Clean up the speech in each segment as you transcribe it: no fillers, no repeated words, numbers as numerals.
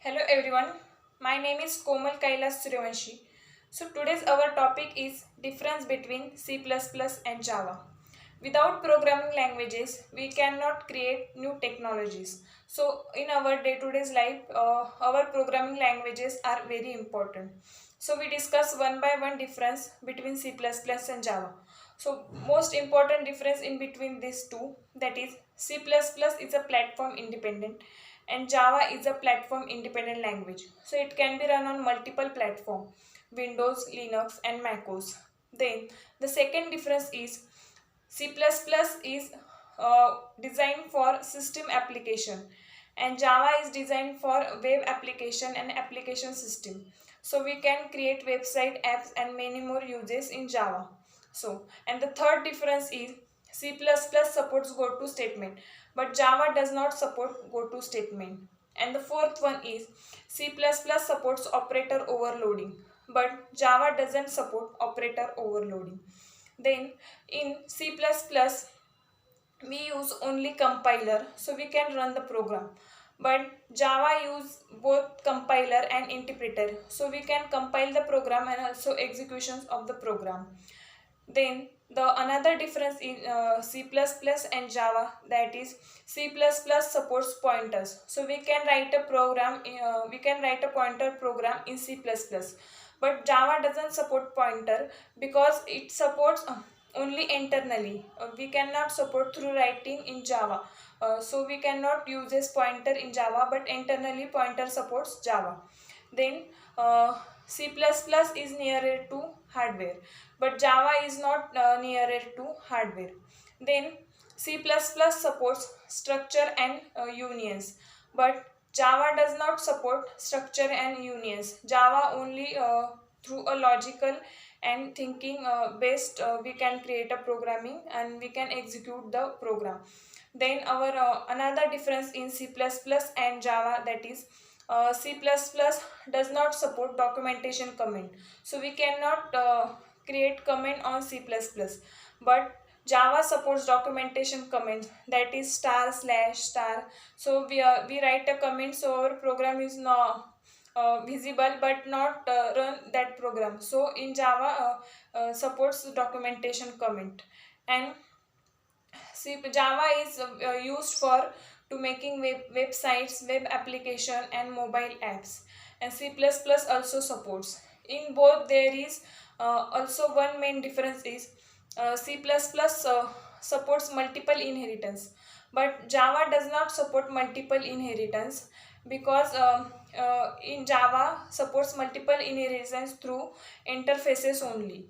Hello everyone, my name is Komal Kailas Suryavanshi. So today's our topic is difference between C++ and Java. Without programming languages, we cannot create new technologies. So in our day-to-day life, our programming languages are very important. So we discuss one by one difference between C++ and Java. So most important difference in between these two, that is C++ is a platform independent and Java is a platform independent language. So it can be run on multiple platforms, Windows, Linux and macOS. Then the second difference is C++ is designed for system application and Java is designed for web application and application system. So we can create website apps and many more uses in Java. So, and the third difference is C++ supports goto statement, but Java does not support goto statement. And the fourth one is C++ supports operator overloading, but Java doesn't support operator overloading. Then in C++, we use only compiler, so we can run the program. But Java use both compiler and interpreter, so we can compile the program and also executions of the program. Then the another difference in C++ and Java, that is C++ supports pointers. So we can write a program, we can write a pointer program in C++. But Java doesn't support pointer because it supports only internally. We cannot support through writing in Java. So we cannot use this pointer in Java, but internally pointer supports Java. Then C++ is nearer to hardware, but Java is not nearer to hardware. Then C++ supports structure and unions, but Java does not support structure and unions. Java only through a logical and thinking based we can create a programming and we can execute the program. Then our another difference in C++ and Java, that is C++ does not support documentation comment. So we cannot create comment on C++. But Java supports documentation comments, that is star slash star. So we write a comment, so our program is not visible but not run that program. So in Java supports documentation comment. And see, Java is used for to making websites, web application and mobile apps. And C++ also supports. In both there is also one main difference is C++ supports multiple inheritance, but Java does not support multiple inheritance because in Java supports multiple inheritance through interfaces only.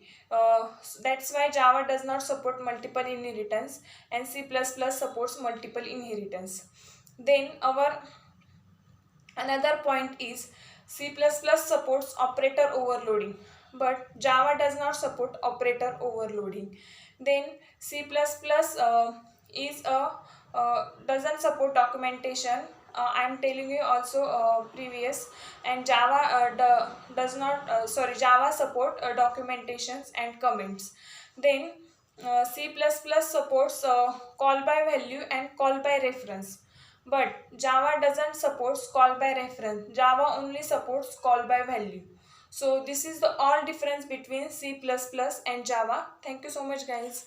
That's why Java does not support multiple inheritance and C++ supports multiple inheritance. Then our another point is C++ supports operator overloading, but Java does not support operator overloading. Then C++ is a doesn't support documentation. I am telling you also previous. And Java does not Java support documentations and comments. Then C++ supports call by value and call by reference, but Java doesn't support call by reference. Java only supports call by value. So this is the all difference between C++ and Java. Thank you so much guys.